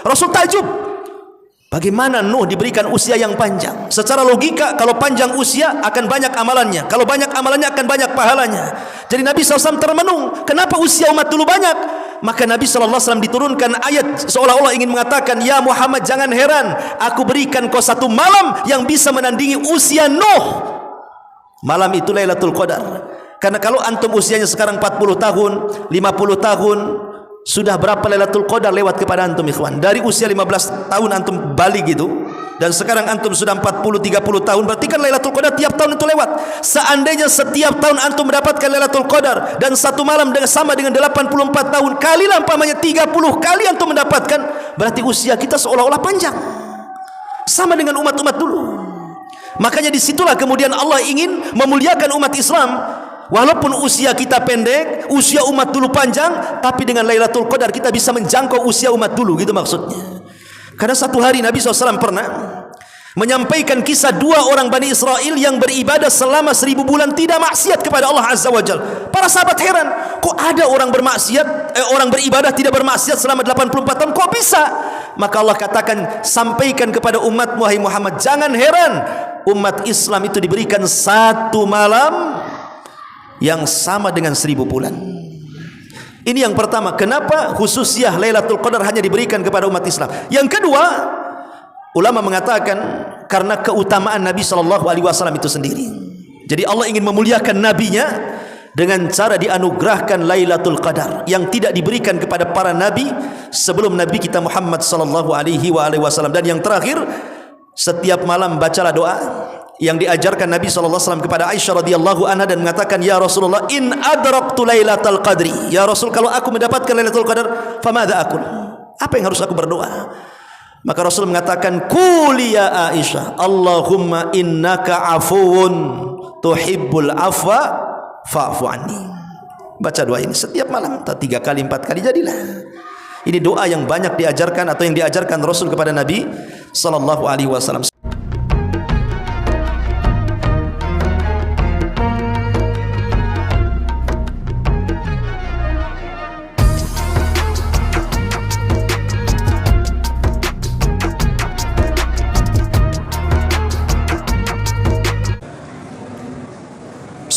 Rasul takjub. Bagaimana Nuh diberikan usia yang panjang? Secara logika, kalau panjang usia akan banyak amalannya. Kalau banyak amalannya akan banyak pahalanya. Jadi Nabi SAW termenung, kenapa usia umat dulu banyak? Maka Nabi SAW diturunkan ayat seolah-olah ingin mengatakan, ya Muhammad, jangan heran, aku berikan kau satu malam yang bisa menandingi usia Nuh. Malam itu Lailatul Qadar. Karena kalau antum usianya sekarang 40 tahun, 50 tahun, sudah berapa Lailatul Qadar lewat kepada antum ikhwan? Dari usia 15 tahun antum balik gitu, dan sekarang antum sudah 40-30 tahun, berarti kan Lailatul Qadar tiap tahun itu lewat. Seandainya setiap tahun antum mendapatkan Lailatul Qadar dan satu malam sama dengan 84 tahun, kalilah umpamanya 30 kali antum mendapatkan, berarti usia kita seolah-olah panjang, sama dengan umat-umat dulu. Makanya disitulah kemudian Allah ingin memuliakan umat Islam. Walaupun usia kita pendek, usia umat dulu panjang, tapi dengan Lailatul Qadar kita bisa menjangkau usia umat dulu, gitu maksudnya. Karena satu hari Nabi SAW pernah menyampaikan kisah dua orang Bani Israel yang beribadah selama 1000 bulan tidak maksiat kepada Allah Azza wa Jalla. Para sahabat heran, kok ada orang bermaksiat, orang beribadah tidak bermaksiat selama 84 tahun, kok bisa? Maka Allah katakan, sampaikan kepada umat wahai Muhammad, jangan heran, umat Islam itu diberikan satu malam yang sama dengan 1000 bulan. Ini yang pertama, kenapa khususiyah Lailatul Qadar hanya diberikan kepada umat Islam. Yang kedua, ulama mengatakan karena keutamaan Nabi SAW itu sendiri. Jadi Allah ingin memuliakan nabinya dengan cara dianugerahkan Lailatul Qadar yang tidak diberikan kepada para nabi sebelum Nabi kita Muhammad SAW. Dan yang terakhir, setiap malam bacalah doa yang diajarkan Nabi SAW kepada Aisyah radhiyallahu anha dan mengatakan, ya Rasulullah, in adraktu Lailatul Qadri, ya Rasul, kalau aku mendapatkan Lailatul Qadar, famadha aqul, apa yang harus aku berdoa? Maka Rasul mengatakan, quli ya Aisyah, Allahumma innaka afuun tuhibbul afwa fa'fu anni. Baca doa ini setiap malam, 3 kali 4 kali, jadilah. Ini doa yang banyak diajarkan atau yang diajarkan Rasul kepada Nabi sallallahu alaihi wasallam.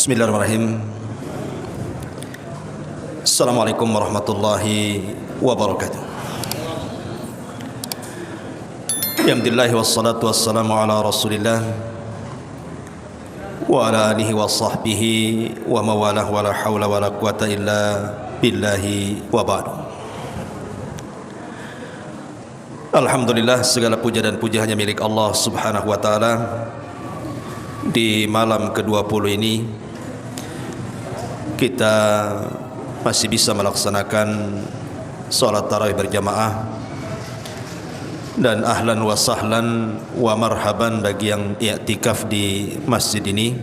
Bismillahirrahmanirrahim. Assalamualaikum warahmatullahi wabarakatuh. Alhamdulillah wassalatu wassalamu ala Rasulillah wa ala alihi wa sahbihi wa mawalah wa la hawla wa la quwata illa billahi wa ba'du. Alhamdulillah, segala puja dan puji hanya milik Allah Subhanahu wa taala. Di malam ke-20 ini kita masih bisa melaksanakan salat tarawih berjamaah, dan ahlan wa sahlan wa marhaban bagi yang i'tikaf di masjid ini.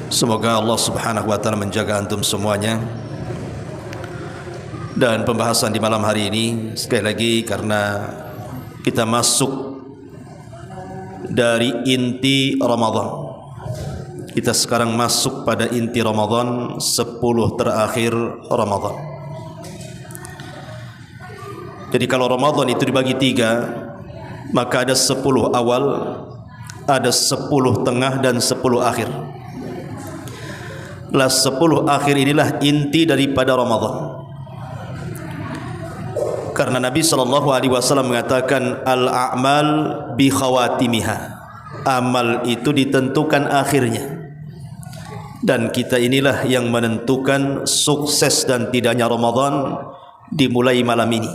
Semoga Allah Subhanahu wa taala menjaga antum semuanya. Dan pembahasan di malam hari ini sekali lagi karena kita masuk dari inti Ramadan. Kita sekarang masuk pada inti Ramadan, 10 terakhir Ramadan. Jadi kalau Ramadan itu dibagi 3, maka ada 10 awal, ada 10 tengah, dan 10 akhir. Lah 10 akhir inilah inti daripada Ramadan. Karena Nabi SAW mengatakan, al-a'mal bi khawatimiha, amal itu ditentukan akhirnya. Dan kita inilah yang menentukan sukses dan tidaknya Ramadan dimulai malam ini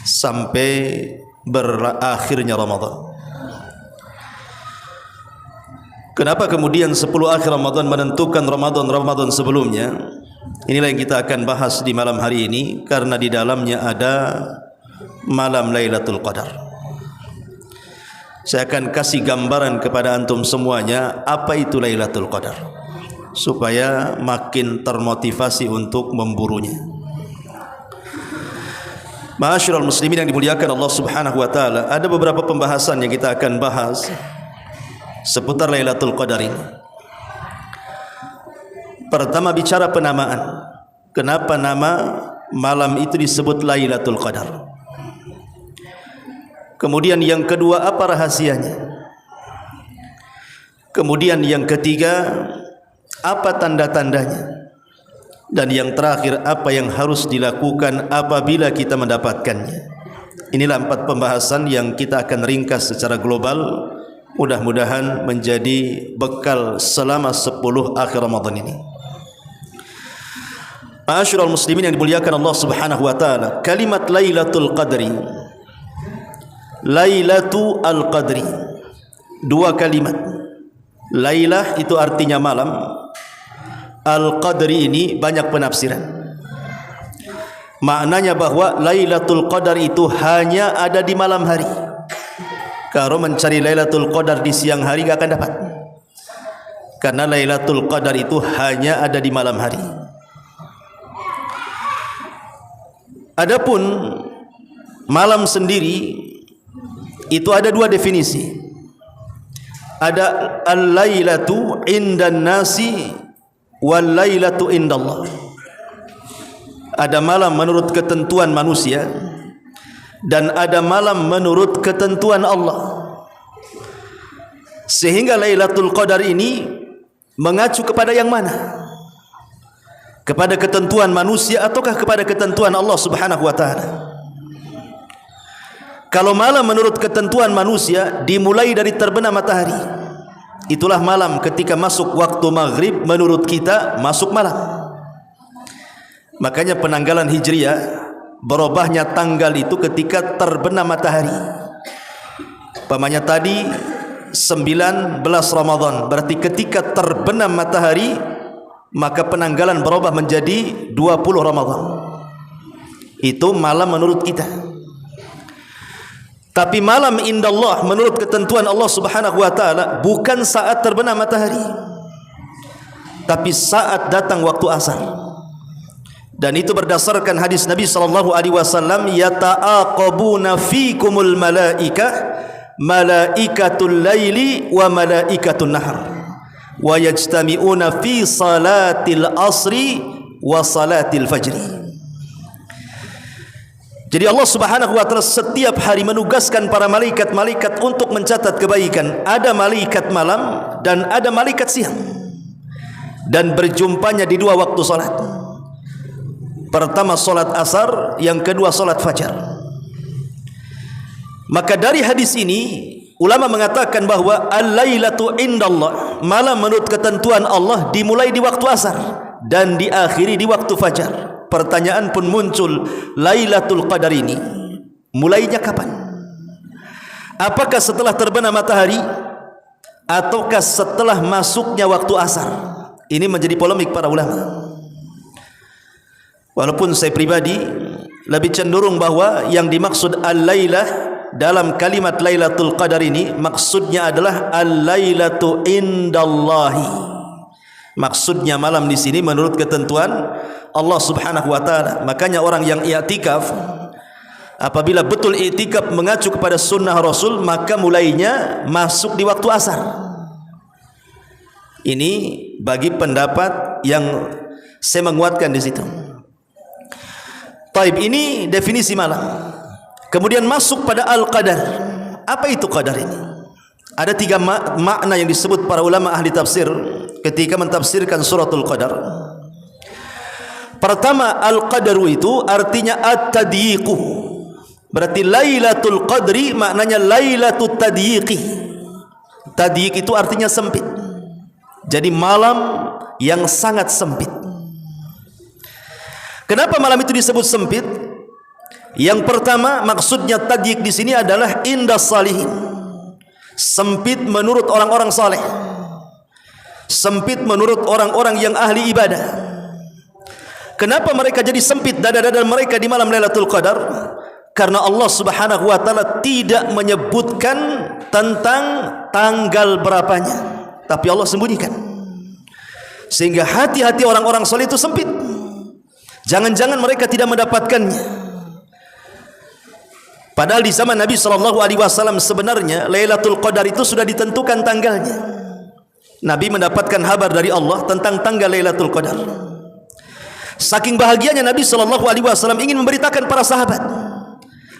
sampai berakhirnya Ramadan. Kenapa kemudian 10 akhir Ramadan menentukan Ramadan sebelumnya? Inilah yang kita akan bahas di malam hari ini, karena di dalamnya ada malam Lailatul Qadar. Saya akan kasih gambaran kepada antum semuanya apa itu Lailatul Qadar, supaya makin termotivasi untuk memburunya. Ma'asyiral muslimin yang dimuliakan Allah Subhanahu wa taala, ada beberapa pembahasan yang kita akan bahas seputar Lailatul Qadar ini. Pertama, bicara penamaan. Kenapa nama malam itu disebut Lailatul Qadar. Kemudian yang kedua, apa rahasianya? Kemudian yang ketiga, apa tanda-tandanya? Dan yang terakhir, apa yang harus dilakukan apabila kita mendapatkannya? Inilah 4 pembahasan yang kita akan ringkas secara global, mudah-mudahan menjadi bekal selama 10 akhir Ramadan ini. Ma'asyiral muslimin yang dimuliakan Allah Subhanahu wa taala, kalimat Lailatul Qadri, Lailatul Qadri, 2 kalimat. Lailah itu artinya malam, Al-Qadri ini banyak penafsiran. Maknanya bahwa Lailatul Qadar itu hanya ada di malam hari. Kalau mencari Lailatul Qadar di siang hari gak akan dapat, karena Lailatul Qadar itu hanya ada di malam hari. Adapun malam sendiri itu ada 2 definisi. Ada al-lailatu indan nasi wal lailatu indallah. Ada malam menurut ketentuan manusia dan ada malam menurut ketentuan Allah. Sehingga Lailatul Qadar ini mengacu kepada yang mana? Kepada ketentuan manusia ataukah kepada ketentuan Allah Subhanahu wa taala? Kalau malam menurut ketentuan manusia dimulai dari terbenam matahari. Itulah malam ketika masuk waktu maghrib, menurut kita masuk malam. Makanya penanggalan Hijriah, berubahnya tanggal itu ketika terbenam matahari. Pamannya tadi 19 Ramadan, berarti ketika terbenam matahari maka penanggalan berubah menjadi 20 Ramadan. Itu malam menurut kita. Tapi malam indallah menurut ketentuan Allah Subhanahu wa taala bukan saat terbenam matahari, tapi saat datang waktu asar. Dan itu berdasarkan hadis Nabi sallallahu alaihi wasallam, yata'aqabuna fikumul malaikah, malaikatul laili wa malaikatul nahar, wa yajtami'una fi salatil asri wa salatil fajri. Jadi Allah Subhanahu wa taala setiap hari menugaskan para malaikat-malaikat untuk mencatat kebaikan. Ada malaikat malam dan ada malaikat siang. Dan berjumpanya di 2 waktu salat. Pertama salat asar, yang kedua salat fajar. Maka dari hadis ini ulama mengatakan bahwa al-lailatu indallah, malam menurut ketentuan Allah dimulai di waktu asar dan diakhiri di waktu fajar. Pertanyaan pun muncul, Lailatul Qadar ini mulainya kapan? Apakah setelah terbenam matahari ataukah setelah masuknya waktu asar? Ini menjadi polemik para ulama. Walaupun saya pribadi lebih cenderung bahwa yang dimaksud al-lailah dalam kalimat Lailatul Qadar ini maksudnya adalah al-lailatu indallahi. Maksudnya malam di sini menurut ketentuan Allah Subhanahu wa taala. Makanya orang yang i'tikaf, apabila betul i'tikaf mengacu kepada sunnah Rasul, maka mulainya masuk di waktu asar. Ini bagi pendapat yang saya menguatkan di situ. Taib, ini definisi malam. Kemudian masuk pada al-qadar. Apa itu qadar ini? Ada 3 makna yang disebut para ulama ahli tafsir ketika mentafsirkan suratul Qadar. Pertama, al-qadaru itu artinya at-tadyiqu. Berarti Lailatul Qadri maknanya Lailatul Tadyiqi. Tadyiq itu artinya sempit. Jadi malam yang sangat sempit. Kenapa malam itu disebut sempit? Yang pertama, maksudnya tadyiq di sini adalah indas salihin. Sempit menurut orang-orang saleh. Sempit menurut orang-orang yang ahli ibadah. Kenapa mereka jadi sempit dada-dada mereka di malam Lailatul Qadar? Karena Allah Subhanahu wa taala tidak menyebutkan tentang tanggal berapanya, tapi Allah sembunyikan. Sehingga hati-hati orang-orang saleh itu sempit. Jangan-jangan mereka tidak mendapatkannya. Padahal di zaman Nabi SAW sebenarnya Lailatul Qadar itu sudah ditentukan tanggalnya. Nabi mendapatkan kabar dari Allah tentang tanggal Lailatul Qadar. Saking bahagianya Nabi SAW ingin memberitakan para sahabat.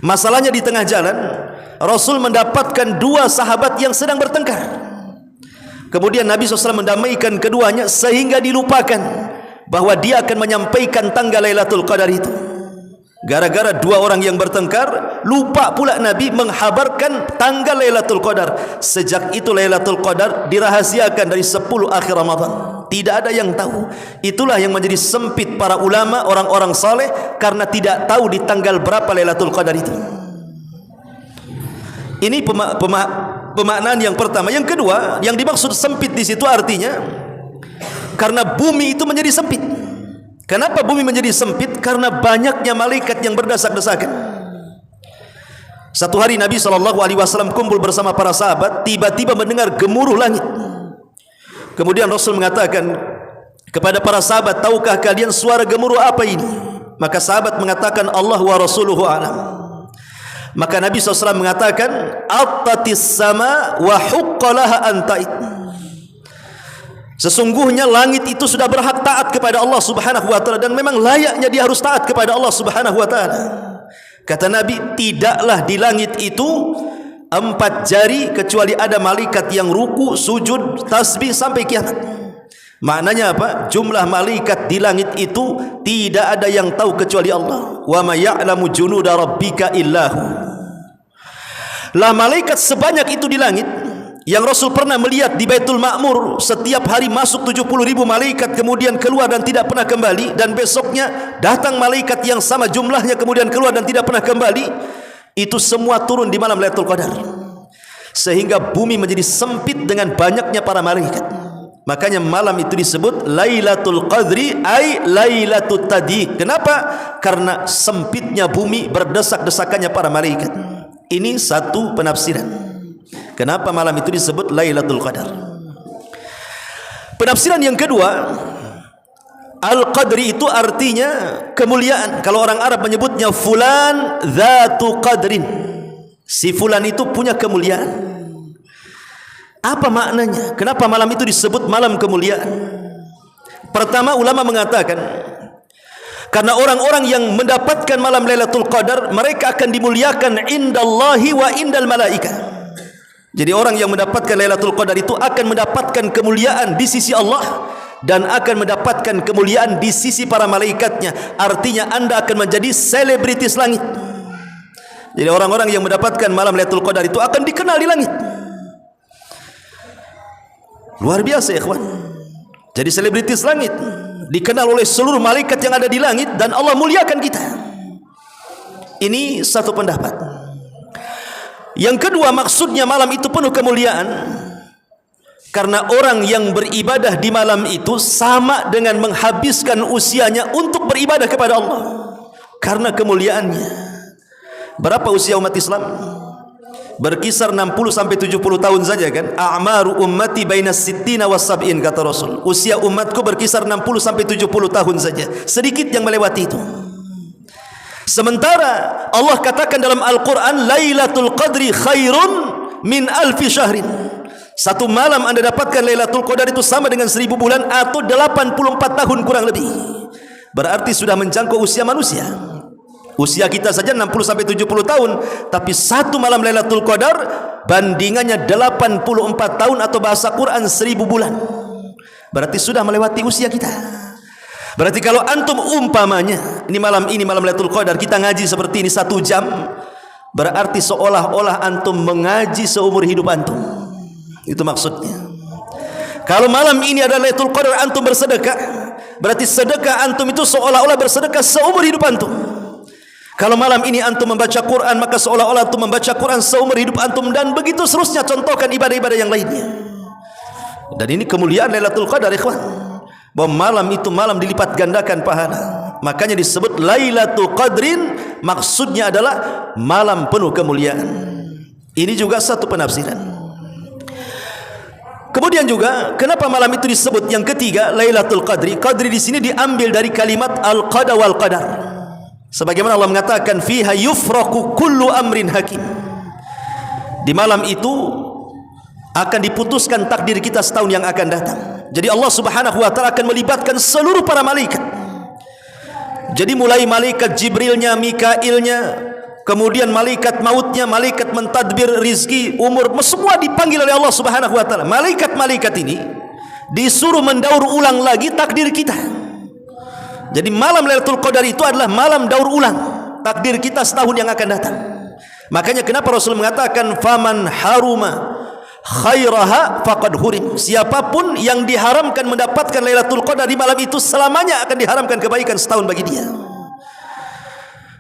Masalahnya di tengah jalan Rasul mendapatkan dua sahabat yang sedang bertengkar. Kemudian Nabi SAW mendamaikan keduanya sehingga dilupakan bahwa dia akan menyampaikan tanggal Lailatul Qadar itu. Gara-gara dua orang yang bertengkar, lupa pula Nabi menghabarkan tanggal Lailatul Qadar. Sejak itu Lailatul Qadar dirahasiakan dari 10 akhir Ramadan. Tidak ada yang tahu. Itulah yang menjadi sempit para ulama, orang-orang saleh, karena tidak tahu di tanggal berapa Lailatul Qadar itu. Ini pemaknaan yang pertama. Yang kedua, yang dimaksud sempit di situ artinya karena bumi itu menjadi sempit. Kenapa bumi menjadi sempit? Karena banyaknya malaikat yang berdesak-desakan. Satu hari Nabi SAW kumpul bersama para sahabat, tiba-tiba mendengar gemuruh langit. Kemudian Rasul mengatakan kepada para sahabat, tahukah kalian suara gemuruh apa ini? Maka sahabat mengatakan, Allah wa Rasuluhu a'lam. Maka Nabi SAW mengatakan, attatis sama wa huqqalaha antait. Sesungguhnya langit itu sudah berhak taat kepada Allah Subhanahu wa taala, dan memang layaknya dia harus taat kepada Allah Subhanahu wa taala. Kata Nabi, tidaklah di langit itu 4 jari kecuali ada malaikat yang ruku, sujud, tasbih sampai kiamat. Maknanya apa? Jumlah malaikat di langit itu tidak ada yang tahu kecuali Allah. Wa ma ya'lamu junuda rabbika illahu. Lah malaikat sebanyak itu di langit, yang Rasul pernah melihat di Baitul Ma'mur, setiap hari masuk 70.000 malaikat, kemudian keluar dan tidak pernah kembali, dan besoknya datang malaikat yang sama jumlahnya kemudian keluar dan tidak pernah kembali. Itu semua turun di malam Lailatul Qadar, sehingga bumi menjadi sempit dengan banyaknya para malaikat. Makanya malam itu disebut Lailatul Qadri, ay Lailatul Tadiq. Kenapa? Karena sempitnya bumi, berdesak-desakannya para malaikat. Ini satu penafsiran kenapa malam itu disebut Lailatul Qadar. Penafsiran yang kedua, Al-Qadri itu artinya kemuliaan. Kalau orang Arab menyebutnya fulan dzatu qadrin, si fulan itu punya kemuliaan. Apa maknanya? Kenapa malam itu disebut malam kemuliaan? Pertama, ulama mengatakan karena orang-orang yang mendapatkan malam Lailatul Qadar, mereka akan dimuliakan indallahi wa indal malaika. Jadi orang yang mendapatkan Lailatul Qadar itu akan mendapatkan kemuliaan di sisi Allah dan akan mendapatkan kemuliaan di sisi para malaikatnya. Artinya Anda akan menjadi selebritis langit. Jadi orang-orang yang mendapatkan malam Lailatul Qadar itu akan dikenal di langit. Luar biasa ya ikhwan. Jadi selebritis langit, dikenal oleh seluruh malaikat yang ada di langit, dan Allah muliakan kita. Ini satu pendapat. Yang kedua, maksudnya malam itu penuh kemuliaan karena orang yang beribadah di malam itu sama dengan menghabiskan usianya untuk beribadah kepada Allah karena kemuliaannya. Berapa usia umat Islam? Berkisar 60 sampai 70 tahun saja kan? A'maru ummati bainas sittina was sab'in, kata Rasul. Usia umatku berkisar 60 sampai 70 tahun saja. Sedikit yang melewati itu. Sementara Allah katakan dalam Al-Quran, Lailatul Qadri khairun min alfi syahrin. Satu malam Anda dapatkan Lailatul Qadar itu sama dengan 1000 bulan atau 84 tahun kurang lebih. Berarti sudah menjangkau usia manusia. Usia kita saja 60 sampai 70 tahun, tapi satu malam Lailatul Qadar bandingannya 84 tahun atau bahasa Quran 1000 bulan. Berarti sudah melewati usia kita. Berarti kalau antum umpamanya ini malam Lailatul Qadar kita ngaji seperti ini 1 jam, berarti seolah-olah antum mengaji seumur hidup antum. Itu maksudnya. Kalau malam ini ada Lailatul Qadar antum bersedekah, berarti sedekah antum itu seolah-olah bersedekah seumur hidup antum. Kalau malam ini antum membaca Quran, maka seolah-olah antum membaca Quran seumur hidup antum, dan begitu seterusnya. Contohkan ibadah-ibadah yang lainnya. Dan ini kemuliaan Lailatul Qadar ikhwan. Bahwa malam itu malam dilipat gandakan pahala. Makanya disebut Lailatul Qadrin, maksudnya adalah malam penuh kemuliaan. Ini juga satu penafsiran. Kemudian juga kenapa malam itu disebut yang ketiga Lailatul Qadri? Qadri di sini diambil dari kalimat al-qada wal qadar. Sebagaimana Allah mengatakan fiha yufraqu kullu amrin hakim. Di malam itu akan diputuskan takdir kita setahun yang akan datang. Jadi Allah Subhanahu wa taala akan melibatkan seluruh para malaikat. Jadi mulai malaikat Jibrilnya, Mikailnya, kemudian malaikat mautnya, malaikat mentadbir rizki, umur, semua dipanggil oleh Allah Subhanahu wa taala. Malaikat-malaikat ini disuruh mendaur ulang lagi takdir kita. Jadi malam Lailatul Qadar itu adalah malam daur ulang takdir kita setahun yang akan datang. Makanya kenapa Rasul mengatakan faman haruma khairaha faqad hurim. Siapapun yang diharamkan mendapatkan Lailatul Qadar di malam itu, selamanya akan diharamkan kebaikan setahun bagi dia.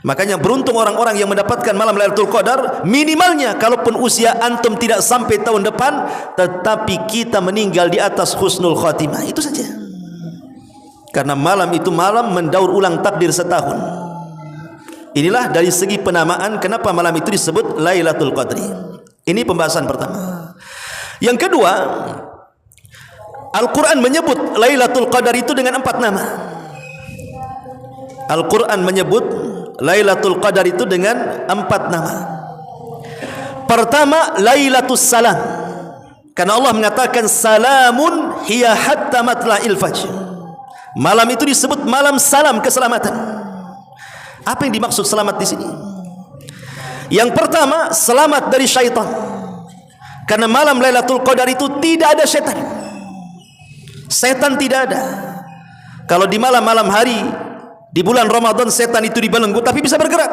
Makanya beruntung orang-orang yang mendapatkan malam Lailatul Qadar. Minimalnya kalaupun usia antum tidak sampai tahun depan, tetapi kita meninggal di atas husnul khatimah, itu saja. Karena malam itu malam mendaur ulang takdir setahun. Inilah dari segi penamaan kenapa malam itu disebut Lailatul Qadri. Ini pembahasan pertama. Yang kedua, Al-Quran menyebut Lailatul Qadar itu dengan 4 nama. Al-Quran menyebut Lailatul Qadar itu dengan 4 nama. Pertama, Lailatul Salam, karena Allah mengatakan salamun hiya hatta matla'il fajr. Malam itu disebut malam salam, keselamatan. Apa yang dimaksud selamat di sini? Yang pertama, selamat dari syaitan. Karena malam Lailatul Qadar itu tidak ada setan. Setan tidak ada. Kalau di malam-malam hari di bulan Ramadan setan itu dibelenggu tapi bisa bergerak.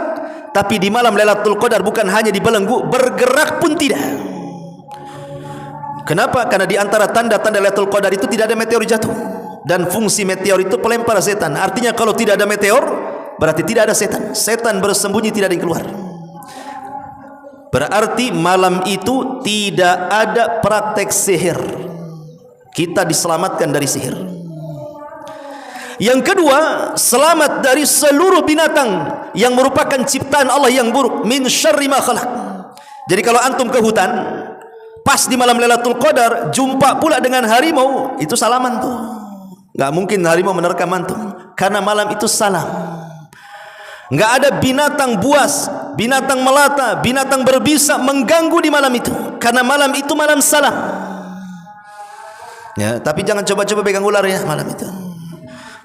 Tapi di malam Lailatul Qadar bukan hanya dibelenggu, bergerak pun tidak. Kenapa? Karena di antara tanda-tanda Lailatul Qadar itu tidak ada meteor jatuh. Dan fungsi meteor itu pelempar setan. Artinya kalau tidak ada meteor, berarti tidak ada setan. Setan bersembunyi, tidak ada yang keluar. Berarti malam itu tidak ada praktek sihir. Kita diselamatkan dari sihir. Yang kedua, selamat dari seluruh binatang yang merupakan ciptaan Allah yang buruk. Min syarri ma khalaq. Jadi kalau antum ke hutan, pas di malam Lailatul Qadar jumpa pula dengan harimau, itu salaman tuh. Gak mungkin harimau menerkam antum, karena malam itu salam. Enggak ada binatang buas, binatang melata, binatang berbisa mengganggu di malam itu, karena malam itu malam salam. Ya, tapi jangan coba-coba pegang ular ya malam itu.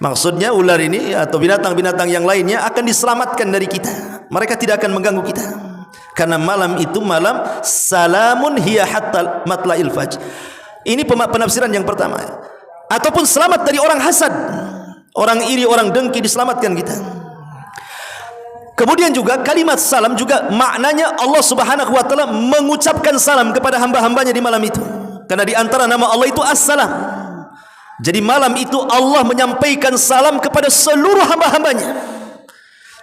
Maksudnya ular ini atau binatang-binatang yang lainnya akan diselamatkan dari kita. Mereka tidak akan mengganggu kita. Karena malam itu malam salamun hiya hatta matla'il fajr. Ini penafsiran yang pertama. Ataupun selamat dari orang hasad, orang iri, orang dengki, diselamatkan kita. Kemudian juga kalimat salam juga maknanya Allah Subhanahu wa taala mengucapkan salam kepada hamba-hambanya di malam itu. Karena di antara nama Allah itu As-Salam. Jadi malam itu Allah menyampaikan salam kepada seluruh hamba-hambanya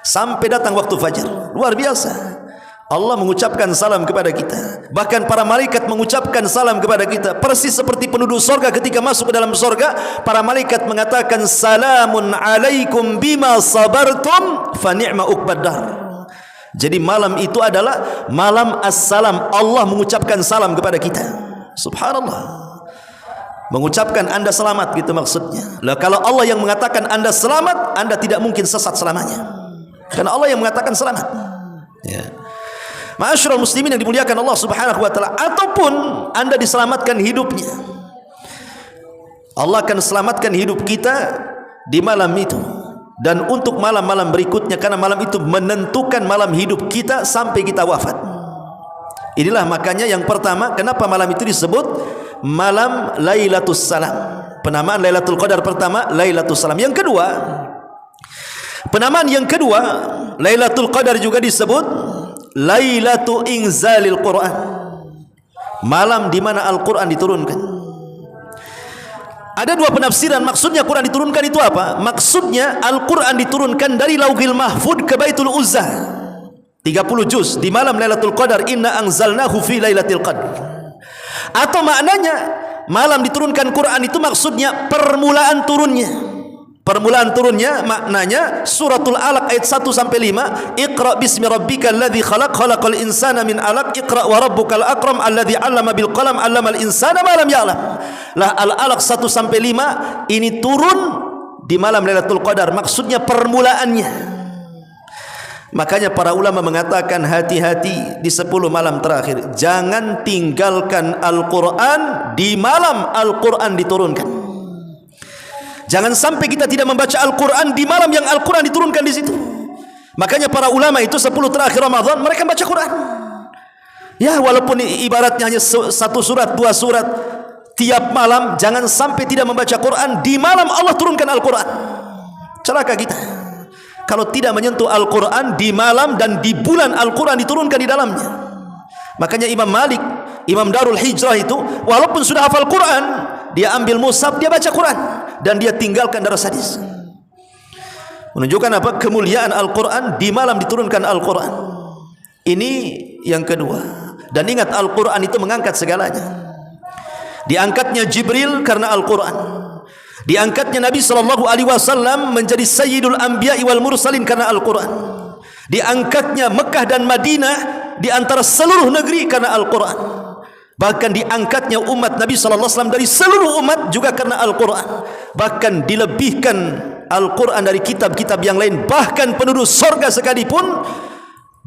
sampai datang waktu fajar. Luar biasa. Allah mengucapkan salam kepada kita. Bahkan para malaikat mengucapkan salam kepada kita. Persis seperti penduduk sorga ketika masuk ke dalam sorga, para malaikat mengatakan salamun alaikum bima sabartum fa ni'ma uqbaddar. Jadi malam itu adalah malam as-salam. Allah mengucapkan salam kepada kita. Subhanallah. Mengucapkan Anda selamat, gitu maksudnya. Lah kalau Allah yang mengatakan Anda selamat, Anda tidak mungkin sesat selamanya. Karena Allah yang mengatakan selamat. Ya. Ma'asyiral muslimin yang dimuliakan Allah Subhanahu wa taala, ataupun Anda diselamatkan hidupnya, Allah akan selamatkan hidup kita di malam itu dan untuk malam-malam berikutnya, karena malam itu menentukan malam hidup kita sampai kita wafat. Inilah makanya yang pertama, kenapa malam itu disebut malam Lailatul Salam. Penamaan Lailatul Qadar pertama Lailatul Salam. Yang kedua, penamaan yang kedua, Lailatul Qadar juga disebut Lailatul Inzalil Quran, malam di mana Al-Quran diturunkan. Ada dua penafsiran maksudnya Quran diturunkan itu apa? Maksudnya Al-Quran diturunkan dari Lauhil Mahfud ke Baitul Uzzah, 30 juz di malam Lailatul Qadar. Inna anzalnahu fi Lailatul Qadar. Atau maknanya malam diturunkan Quran itu maksudnya permulaan turunnya. Permulaan turunnya maknanya suratul Alaq ayat 1 sampai 5. Iqra bismi rabbikal ladzi khalaq, khalaqal insana min 'alaq, iqra wa rabbukal akram alladzi 'allama bil qalam 'allamal insana ma lam ya'lam. Lah Al-Alaq 1 sampai 5 ini turun di malam Lailatul Qadar, maksudnya permulaannya. Makanya para ulama mengatakan hati-hati di 10 malam terakhir. Jangan tinggalkan Al-Quran di malam Al-Quran diturunkan. Jangan sampai kita tidak membaca Al-Quran di malam yang Al-Quran diturunkan di situ. Makanya para ulama itu 10 terakhir Ramadan mereka baca Quran. Ya, walaupun ibaratnya hanya 1 surat, 2 surat tiap malam, jangan sampai tidak membaca Quran di malam Allah turunkan Al-Quran. Celaka kita kalau tidak menyentuh Al-Quran di malam dan di bulan Al-Quran diturunkan di dalamnya. Makanya Imam Malik, Imam Darul Hijrah itu walaupun sudah hafal Quran, dia ambil mushaf, dia baca Quran dan dia tinggalkan daras hadis. Menunjukkan apa? Kemuliaan Al-Quran, di malam diturunkan Al-Quran. Ini yang kedua. Dan ingat, Al-Quran itu mengangkat segalanya. Diangkatnya Jibril karena Al-Quran. Diangkatnya Nabi SAW menjadi Sayyidul Anbiya wal Mursalin karena Al-Quran. Diangkatnya Mekah dan Madinah di antara seluruh negeri karena Al-Quran. Bahkan diangkatnya umat Nabi SAW dari seluruh umat juga karena Al-Quran. Bahkan dilebihkan Al-Quran dari kitab-kitab yang lain. Bahkan penduduk sorga sekalipun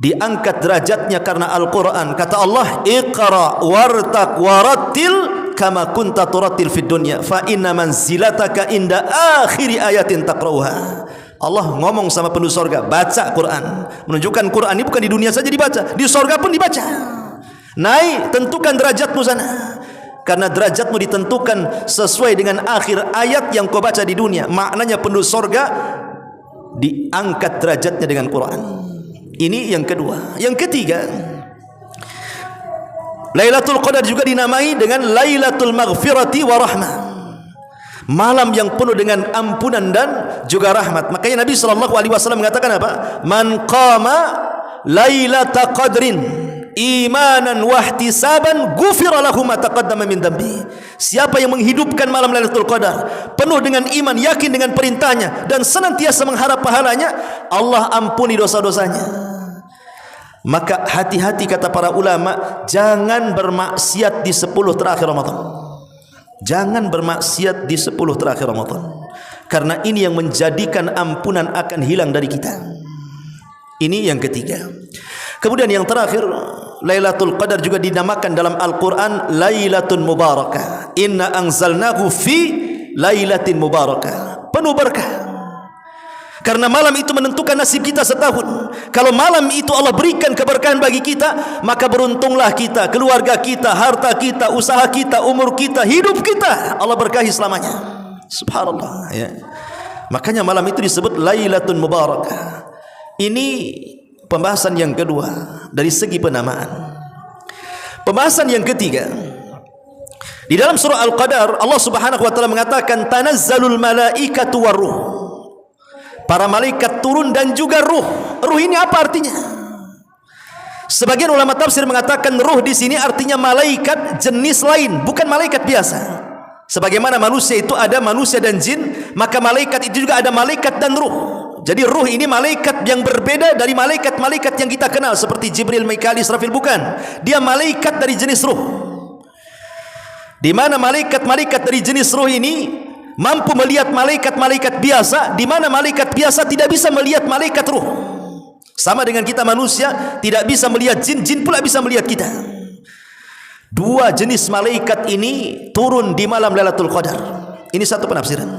diangkat derajatnya karena Al-Quran. Kata Allah, Iqra wartaq warattil kama kunta turattil fid dunya fa inna manzilataka inda akhiri ayatin taqra'uha. Allah ngomong sama penduduk sorga, baca Quran. Menunjukkan Quran ini bukan di dunia saja dibaca, di sorga pun dibaca. Naik, tentukan derajatmu sana. Karena derajatmu ditentukan sesuai dengan akhir ayat yang kau baca di dunia. Maknanya penduduk sorga diangkat derajatnya dengan Quran. Ini yang kedua. Yang ketiga, Lailatul Qadar juga dinamai dengan Lailatul Maghfirati wa Rahmah. Malam yang penuh dengan ampunan dan juga rahmat. Makanya Nabi SAW mengatakan apa? Man qama Lailatul Qadrin imanan wahtisaban ghufira lahu ma taqaddama min dambi. Siapa yang menghidupkan malam Lailatul Qadar penuh dengan iman, yakin dengan perintahnya dan senantiasa mengharap pahalanya, Allah ampuni dosa-dosanya. Maka hati-hati kata para ulama, jangan bermaksiat di 10 terakhir Ramadan. Jangan bermaksiat di 10 terakhir Ramadan. Karena ini yang menjadikan ampunan akan hilang dari kita. Ini yang ketiga. Kemudian yang terakhir, Lailatul Qadar juga dinamakan dalam Al-Quran Lailatul Mubarakah. Inna anzalnahu fi Lailatin Mubarakah. Penuh berkah. Karena malam itu menentukan nasib kita setahun. Kalau malam itu Allah berikan keberkahan bagi kita, maka beruntunglah kita, keluarga kita, harta kita, usaha kita, umur kita, hidup kita, Allah berkahi selamanya. Subhanallah ya. Makanya malam itu disebut Lailatul Mubarakah. Ini pembahasan yang kedua dari segi penamaan. Pembahasan yang ketiga, di dalam surah Al-Qadar Allah Subhanahu wa taala mengatakan tanazzalul malaikatu waruh. Para malaikat turun dan juga ruh. Ruh ini apa artinya? Sebagian ulama tafsir mengatakan ruh di sini artinya malaikat jenis lain, bukan malaikat biasa. Sebagaimana manusia itu ada manusia dan jin, maka malaikat itu juga ada malaikat dan ruh. Jadi ruh ini malaikat yang berbeda dari malaikat-malaikat yang kita kenal seperti Jibril, Mikail, Israfil, bukan. Dia malaikat dari jenis ruh. Di mana malaikat-malaikat dari jenis ruh ini mampu melihat malaikat-malaikat biasa, di mana malaikat biasa tidak bisa melihat malaikat ruh. Sama dengan kita manusia tidak bisa melihat jin, jin pula bisa melihat kita. Dua jenis malaikat ini turun di malam Lailatul Qadar. Ini satu penafsiran.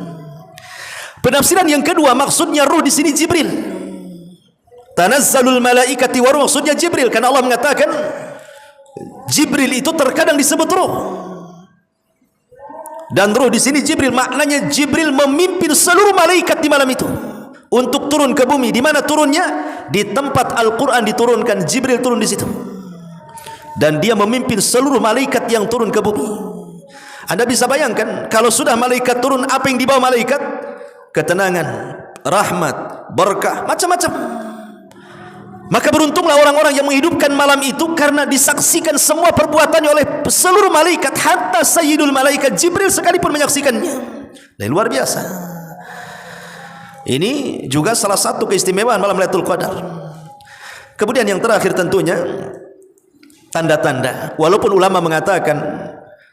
Penafsiran yang kedua, maksudnya ruh di sini Jibril. Tanazzalul malaikati wa ruh, maksudnya Jibril, karena Allah mengatakan Jibril itu terkadang disebut ruh. Dan ruh di sini Jibril, maknanya Jibril memimpin seluruh malaikat di malam itu untuk turun ke bumi. Di mana turunnya? Di tempat Al-Quran diturunkan, Jibril turun di situ. Dan dia memimpin seluruh malaikat yang turun ke bumi. Anda bisa bayangkan kalau sudah malaikat turun, apa yang dibawa malaikat? Ketenangan, rahmat, berkah, macam-macam. Maka beruntunglah orang-orang yang menghidupkan malam itu, karena disaksikan semua perbuatannya oleh seluruh malaikat, hatta Sayyidul Malaikat Jibril sekalipun menyaksikannya. Dan luar biasa. Ini juga salah satu keistimewaan malam Lailatul Qadar. Kemudian yang terakhir tentunya tanda-tanda. Walaupun ulama mengatakan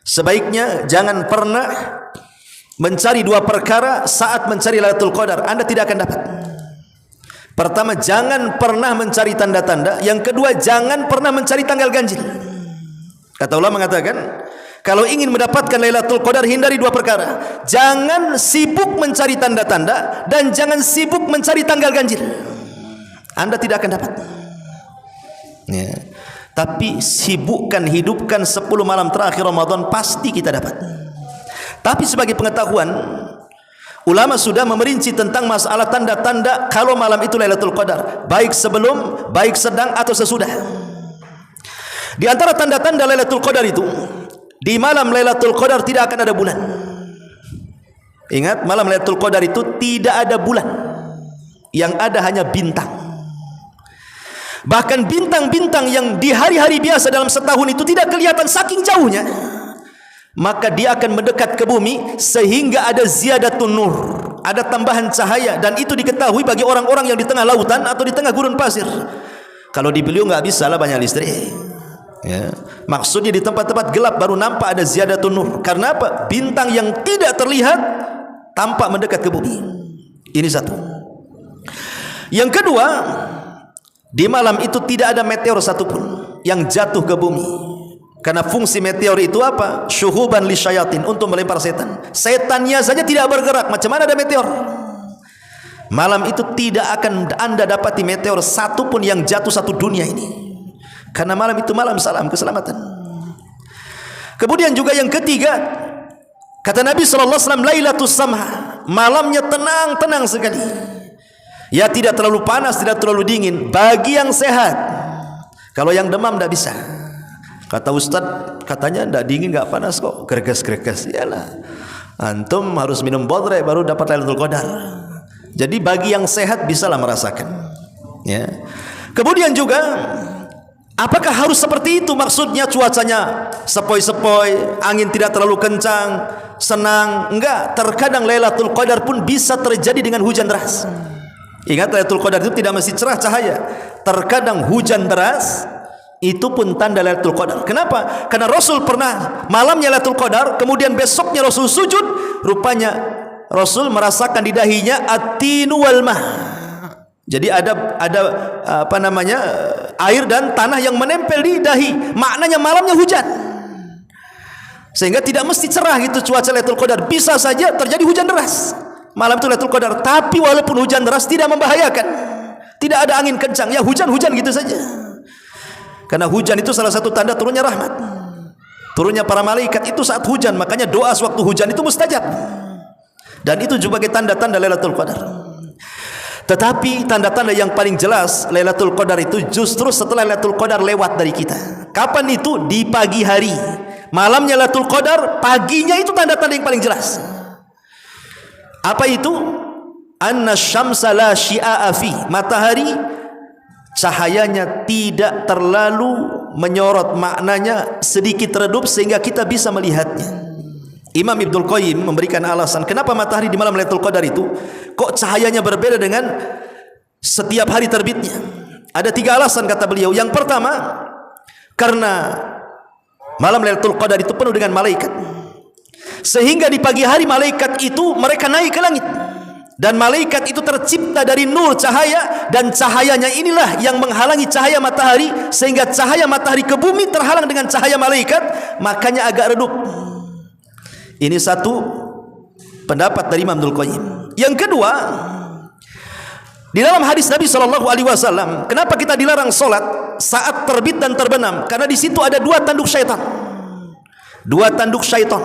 sebaiknya jangan pernah mencari dua perkara saat mencari Lailatul Qadar, Anda tidak akan dapat. Pertama, jangan pernah mencari tanda-tanda. Yang kedua, jangan pernah mencari tanggal ganjil. Kata ulama mengatakan, Kalau ingin mendapatkan Lailatul Qadar, hindari dua perkara. Jangan sibuk mencari tanda-tanda dan jangan sibuk mencari tanggal ganjil. Anda tidak akan dapat. Ya. Tapi sibukkan, hidupkan 10 malam terakhir Ramadan, pasti kita dapat. Tapi sebagai pengetahuan, ulama sudah memerinci tentang masalah tanda-tanda kalau malam itu Lailatul Qadar, baik sebelum, baik sedang atau sesudah. Di antara tanda-tanda Lailatul Qadar itu, di malam Lailatul Qadar tidak akan ada bulan. Ingat, malam Lailatul Qadar itu tidak ada bulan. Yang ada hanya bintang. Bahkan bintang-bintang yang di hari-hari biasa dalam setahun itu tidak kelihatan saking jauhnya. Maka dia akan mendekat ke bumi sehingga ada ziyadatun nur, ada tambahan cahaya, dan itu diketahui bagi orang-orang yang di tengah lautan atau di tengah gurun pasir. Kalau di beliau nggak bisa lah, banyak listrik. Ya. Maksudnya di tempat-tempat gelap baru nampak ada ziyadatun nur. Karena apa? Bintang yang tidak terlihat tampak mendekat ke bumi. Ini satu. Yang kedua, di malam itu tidak ada meteor satupun yang jatuh ke bumi. Karena fungsi meteor itu apa? Syuhuban li syayatin, untuk melempar setan. Setannya saja tidak bergerak, macam mana ada meteor? Malam itu tidak akan Anda dapati meteor satupun yang jatuh satu dunia ini. Karena malam itu malam salam keselamatan. Kemudian juga yang ketiga, kata Nabi SAW, Lailatus Samha, malamnya tenang-tenang sekali. Ya, tidak terlalu panas, tidak terlalu dingin, bagi yang sehat. Kalau yang demam tidak bisa. Kata Ustaz, katanya tidak dingin, tidak panas kok, greges-greges. Yalah, antum harus minum bodre baru dapat Lailatul Qadar. Jadi bagi yang sehat bisalah merasakan. Ya. Kemudian juga, apakah harus seperti itu? Maksudnya cuacanya sepoi-sepoi, angin tidak terlalu kencang, senang? Enggak, terkadang Lailatul Qadar pun bisa terjadi dengan hujan deras. Ingat, Lailatul Qadar itu tidak mesti cerah cahaya. Terkadang hujan deras, itu pun tanda Lailatul Qadar. Kenapa? Karena Rasul pernah malamnya Lailatul Qadar, kemudian besoknya Rasul sujud, rupanya Rasul merasakan di dahinya at-tinu wal mah. Jadi ada apa namanya, air dan tanah yang menempel di dahi. Maknanya malamnya hujan. Sehingga tidak mesti cerah gitu cuaca Lailatul Qadar. Bisa saja terjadi hujan deras malam itu Lailatul Qadar. Tapi walaupun hujan deras tidak membahayakan. Tidak ada angin kencang, ya hujan-hujan gitu saja. Karena hujan itu salah satu tanda turunnya rahmat. Turunnya para malaikat itu saat hujan. Makanya doa sewaktu hujan itu mustajab. Dan itu juga sebagai tanda-tanda Lailatul Qadar. Tetapi tanda-tanda yang paling jelas Lailatul Qadar itu justru setelah Lailatul Qadar lewat dari kita. Kapan itu? Di pagi hari. Malamnya Lailatul Qadar, paginya itu tanda-tanda yang paling jelas. Apa itu? Anna syamsa la syia'a fi. Matahari cahayanya tidak terlalu menyorot, maknanya sedikit redup sehingga kita bisa melihatnya. Imam Ibnul Qayyim memberikan alasan kenapa matahari di malam Lailatul Qadar itu kok cahayanya berbeda dengan setiap hari terbitnya. Ada 3 alasan kata beliau. Yang pertama, karena malam Lailatul Qadar itu penuh dengan malaikat, sehingga di pagi hari malaikat itu mereka naik ke langit, dan malaikat itu tercipta dari nur cahaya, dan cahayanya inilah yang menghalangi cahaya matahari, sehingga cahaya matahari ke bumi terhalang dengan cahaya malaikat, makanya agak redup. Ini satu pendapat dari Imam Ibnul Qayyim. Yang kedua, di dalam hadis Nabi SAW, kenapa kita dilarang solat saat terbit dan terbenam? Karena di situ ada 2 tanduk syaitan. 2 tanduk syaitan.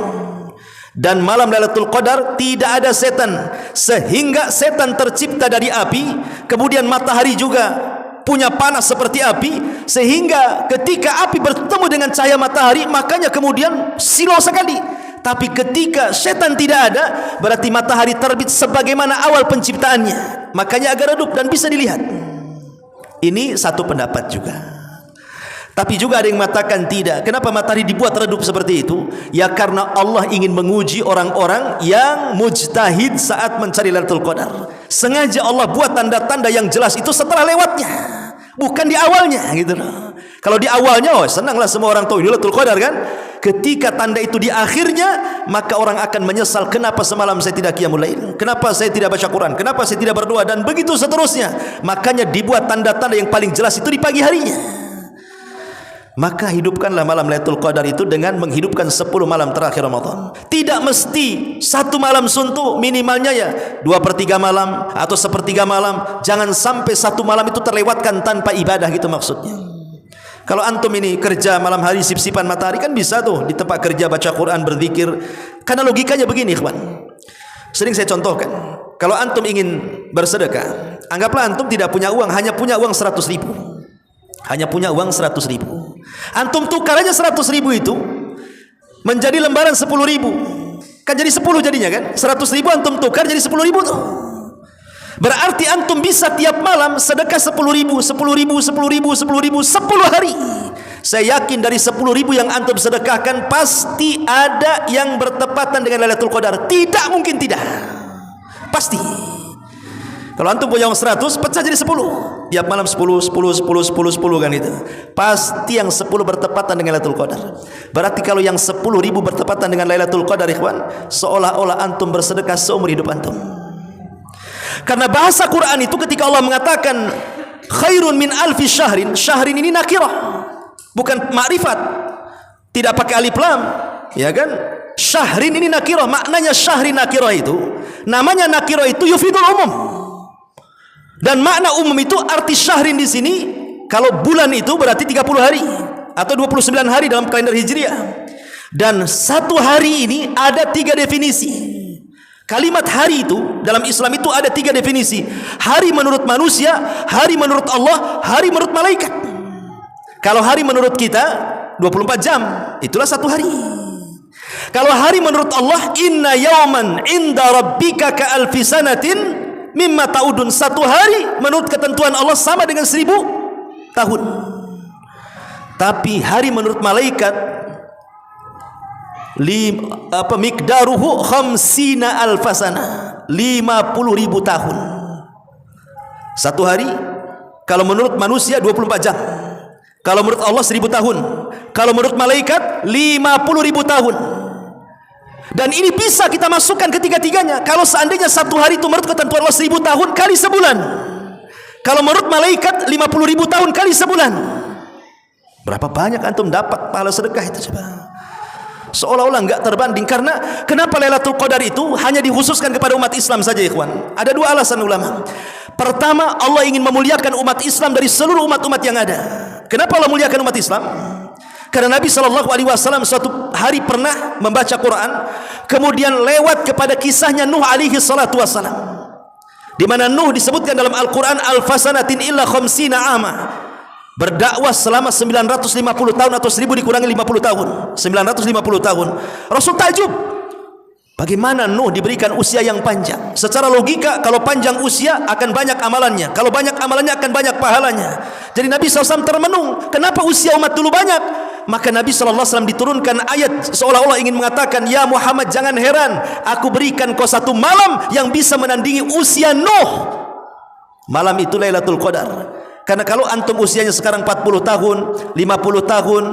Dan malam Lailatul Qadar tidak ada setan, sehingga setan tercipta dari api. Kemudian matahari juga punya panas seperti api, sehingga ketika api bertemu dengan cahaya matahari, makanya kemudian silau sekali. Tapi ketika setan tidak ada, berarti matahari terbit sebagaimana awal penciptaannya, makanya agak redup dan bisa dilihat. Ini satu pendapat juga. Tapi juga ada yang mengatakan tidak. Kenapa matahari dibuat redup seperti itu? Ya karena Allah ingin menguji orang-orang yang mujtahid saat mencari Lailatul Qadar. Sengaja Allah buat tanda-tanda yang jelas itu setelah lewatnya, bukan di awalnya gitu loh. Kalau di awalnya, oh senanglah semua orang tahu Lailatul Qadar kan. Ketika tanda itu di akhirnya, maka orang akan menyesal, kenapa semalam saya tidak qiyamul lail, kenapa saya tidak baca Quran, kenapa saya tidak berdoa, dan begitu seterusnya. Makanya dibuat tanda-tanda yang paling jelas itu di pagi harinya. Maka hidupkanlah malam Lailatul Qadar itu dengan menghidupkan 10 malam terakhir Ramadan. Tidak mesti satu malam suntuk, minimalnya ya 2/3 malam atau 1/3 malam. Jangan sampai satu malam itu terlewatkan tanpa ibadah, gitu maksudnya. Kalau antum ini kerja malam hari sip-sipan matahari, kan bisa tuh di tempat kerja baca Quran, berzikir. Karena logikanya begini, ikhwan. Sering saya contohkan. Kalau antum ingin bersedekah, anggaplah antum tidak punya uang, hanya punya uang 100.000. Hanya punya uang 100.000. Antum tukar aja 100.000 itu menjadi lembaran 10.000. Kan jadi 10 jadinya kan? 100.000 antum tukar jadi 10.000 tuh. Berarti antum bisa tiap malam sedekah 10.000, 10.000, 10.000, 10.000, 10 hari. Saya yakin dari 10.000 yang antum sedekahkan pasti ada yang bertepatan dengan Lailatul Qadar. Tidak mungkin tidak. Pasti. Kalau antum punya uang 100, pecah jadi 10. Tiap malam 10, 10, 10, 10, 10 kan itu. Pasti yang 10 bertepatan dengan Lailatul Qadar. Berarti kalau yang 10.000 bertepatan dengan Lailatul Qadar, ikhwan, seolah-olah antum bersedekah seumur hidup antum. Karena bahasa Quran itu ketika Allah mengatakan khairun min alfi syahrin, syahrin ini nakirah, bukan ma'rifat, tidak pakai alif lam, ya kan? Syahrin ini nakirah, maknanya syahrin nakirah itu, namanya nakirah itu yufidul umum. Dan makna umum itu arti syahrin di sini, kalau bulan itu berarti 30 hari atau 29 hari dalam kalender Hijriah. Dan satu hari ini ada 3 definisi. Kalimat hari itu dalam Islam itu ada 3 definisi. Hari menurut manusia, hari menurut Allah, hari menurut malaikat. Kalau hari menurut kita 24 jam, itulah satu hari. Kalau hari menurut Allah, inna yauman inda rabbika ka alfi sanatin mimma ta'udun. Satu hari menurut ketentuan Allah sama dengan 1000 tahun. Tapi hari menurut malaikat mikdaruhu khamsina alfasana, 50.000 tahun. Satu hari kalau menurut manusia 24 jam, kalau menurut Allah 1000 tahun, kalau menurut malaikat 50.000 tahun. Dan ini bisa kita masukkan ketiga-tiganya. Kalau seandainya satu hari itu menurut ketentuan Allah 1000 tahun kali sebulan, kalau menurut malaikat 50.000 tahun kali sebulan, berapa banyak antum dapat pahala sedekah itu coba? Seolah-olah enggak terbanding. Karena kenapa Lailatul Qadar itu hanya dikhususkan kepada umat Islam saja, ikhwan? Ada 2 alasan ulama. Pertama, Allah ingin memuliakan umat Islam dari seluruh umat-umat yang ada. Kenapa Allah muliakan umat Islam? Karena Nabi SAW suatu hari pernah membaca Quran, kemudian lewat kepada kisahnya Nuh alaihi salatu wassalam, di mana Nuh disebutkan dalam Al-Quran alfasanatin illa khamsina ama, berdakwah selama 950 tahun atau 1000 dikurangi 50 tahun, 950 tahun. Rasul takjub, bagaimana Nuh diberikan usia yang panjang? Secara logika kalau panjang usia akan banyak amalannya, kalau banyak amalannya akan banyak pahalanya. Jadi Nabi SAW termenung, kenapa usia umat dulu banyak? Maka Nabi SAW diturunkan ayat seolah-olah ingin mengatakan, ya Muhammad, jangan heran, aku berikan kau satu malam yang bisa menandingi usia Nuh. Malam itu Lailatul Qadar. Karena kalau antum usianya sekarang 40 tahun, 50 tahun,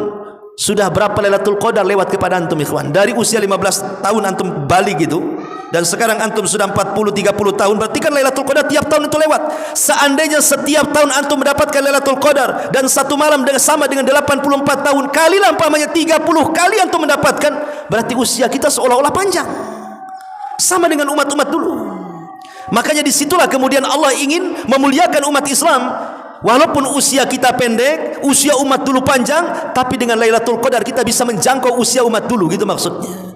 sudah berapa Lailatul Qadar lewat kepada antum, ikhwan? Dari usia 15 tahun antum balik gitu, dan sekarang antum sudah 40, 30 tahun, berarti kan Lailatul Qadar tiap tahun itu lewat. Seandainya setiap tahun antum mendapatkan Lailatul Qadar, dan satu malam sama dengan 84 tahun, kalilah umpamanya 30 kali antum mendapatkan, berarti usia kita seolah-olah panjang, sama dengan umat-umat dulu. Makanya disitulah kemudian Allah ingin memuliakan umat Islam. Walaupun usia kita pendek, usia umat dulu panjang, tapi dengan Lailatul Qadar kita bisa menjangkau usia umat dulu, gitu maksudnya.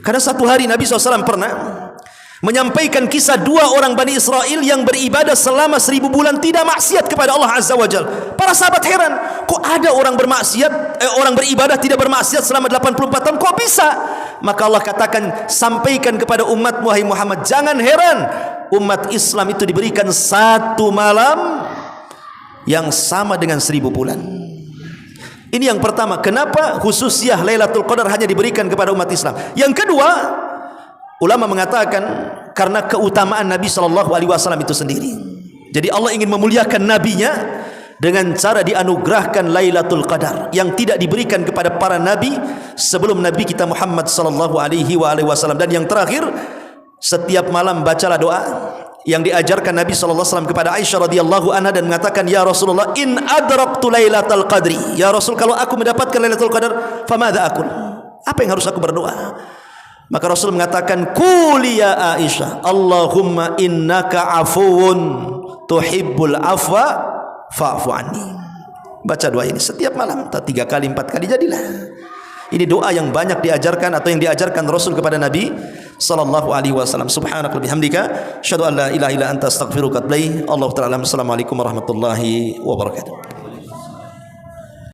Karena satu hari Nabi SAW pernah menyampaikan kisah 2 orang Bani Israel yang beribadah selama 1000 bulan tidak maksiat kepada Allah Azza wa Jal. Para sahabat heran, kok ada orang bermaksiat, orang beribadah tidak bermaksiat selama 84 tahun, kok bisa? Maka Allah katakan, sampaikan kepada umat wahai Muhammad, jangan heran, umat Islam itu diberikan satu malam yang sama dengan 1000 bulan. Ini yang pertama, kenapa khususiyah Lailatul Qadar hanya diberikan kepada umat Islam. Yang kedua, ulama mengatakan karena keutamaan Nabi SAW itu sendiri. Jadi Allah ingin memuliakan nabinya dengan cara dianugerahkan Lailatul Qadar yang tidak diberikan kepada para nabi sebelum Nabi kita Muhammad SAW. Dan yang terakhir, setiap malam bacalah doa, yang diajarkan Nabi SAW kepada Aisyah radhiyallahu anha dan mengatakan, ya Rasulullah, in adraktu lailatul qadri, ya Rasul, kalau aku mendapatkan lailatul qadar, famadha aqul, apa yang harus aku berdoa? Maka Rasul mengatakan, quli ya Aisyah, Allahumma innaka afuwun tuhibbul afwa fa'fu anni. Baca doa ini setiap malam, 3 kali 4 kali jadilah. Ini doa yang banyak diajarkan atau yang diajarkan Rasul kepada Nabi sallallahu alaihi wasallam. Subhanaka bihamdika, asyhadu an la ilaha illa anta, astaghfiruka wa atubu ilaik. Allahu ta'ala. Assalamualaikum warahmatullahi wabarakatuh.